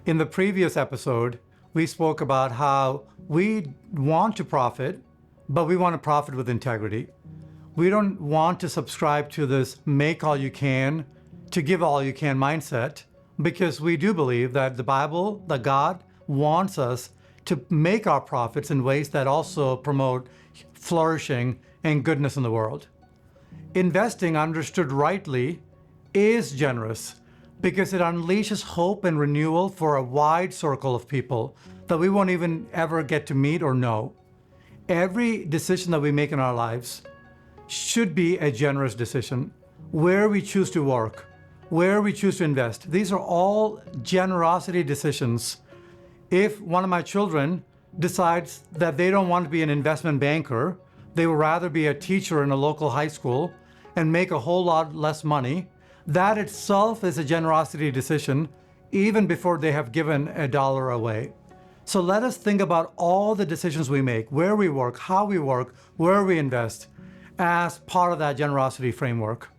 In the previous episode, we spoke about how we want to profit, but we want to profit with integrity. We don't want to subscribe to this make all you can, to give all you can mindset, because we do believe that the Bible, that God wants us to make our profits in ways that also promote flourishing and goodness in the world. Investing, understood rightly, is generous because it unleashes hope and renewal for a wide circle of people that we won't even ever get to meet or know. Every decision that we make in our lives should be a generous decision. Where we choose to work, where we choose to invest, these are all generosity decisions. If one of my children decides that they don't want to be an investment banker, they would rather be a teacher in a local high school and make a whole lot less money, that itself is a generosity decision even before they have given a dollar away. So let us think about all the decisions we make, where we work, how we work, where we invest, as part of that generosity framework.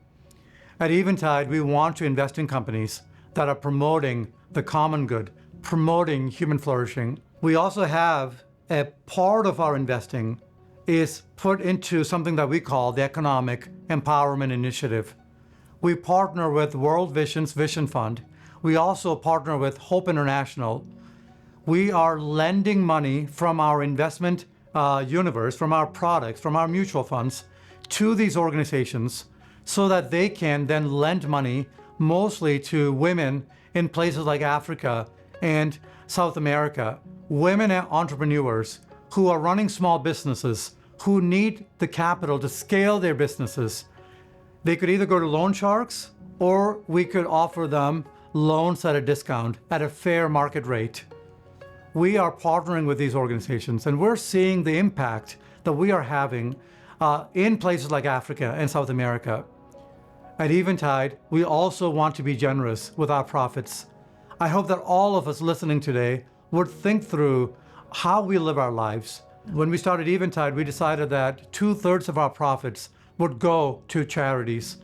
At Eventide, we want to invest in companies that are promoting the common good, promoting human flourishing. We also have a part of our investing is put into something that we call the Economic Empowerment Initiative. We partner with World Vision's Vision Fund. We also partner with Hope International. We are lending money from our investment universe, from our products, from our mutual funds to these organizations so that they can then lend money mostly to women in places like Africa and South America, women entrepreneurs who are running small businesses, who need the capital to scale their businesses. They could either go to loan sharks or we could offer them loans at a discount at a fair market rate. We are partnering with these organizations and we're seeing the impact that we are having in places like Africa and South America. At Eventide, we also want to be generous with our profits. I hope that all of us listening today would think through how we live our lives. When we started Eventide, we decided that 2/3 of our profits would go to charities.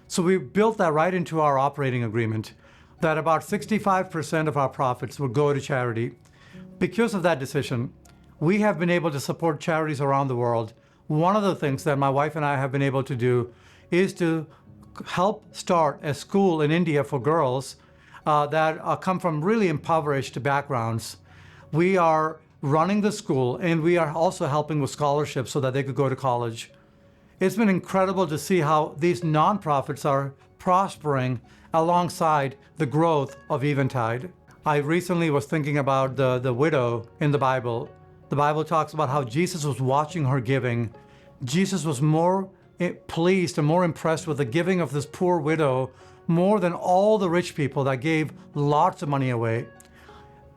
So we built that right into our operating agreement, that about 65% of our profits would go to charity. Because of that decision, we have been able to support charities around the world. One of the things that my wife and I have been able to do is to help start a school in India for girls that come from really impoverished backgrounds. We are running the school and we are also helping with scholarships so that they could go to college. It's been incredible to see how these nonprofits are prospering alongside the growth of Eventide. I recently was thinking about the widow in the Bible. The Bible talks about how Jesus was watching her giving. Jesus was more pleased and more impressed with the giving of this poor widow more than all the rich people that gave lots of money away.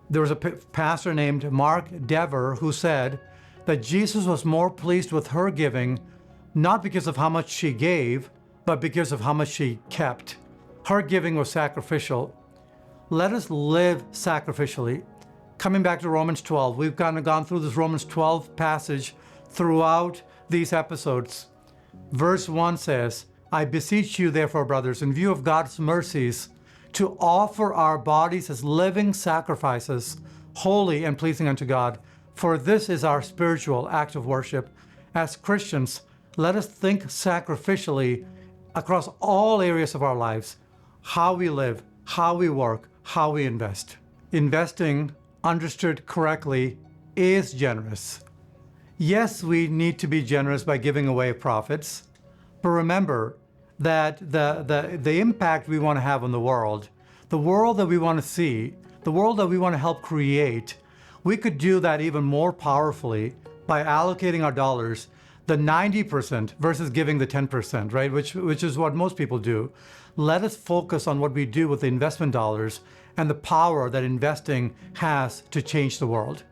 There was a pastor named Mark Dever who said that Jesus was more pleased with her giving, not because of how much she gave, but because of how much she kept. Her giving was sacrificial. Let us live sacrificially. Coming back to Romans 12, we've kind of gone through this Romans 12 passage throughout these episodes. Verse 1 says, I beseech you, therefore, brothers, in view of God's mercies, to offer our bodies as living sacrifices, holy and pleasing unto God, for this is our spiritual act of worship. As Christians, let us think sacrificially across all areas of our lives, how we live, how we work, how we invest. Investing, understood correctly, is generous. Yes, we need to be generous by giving away profits, but remember that the impact we want to have on the world that we want to see, the world that we want to help create, we could do that even more powerfully by allocating our dollars, the 90% versus giving the 10%, right? Which is what most people do. Let us focus on what we do with the investment dollars and the power that investing has to change the world.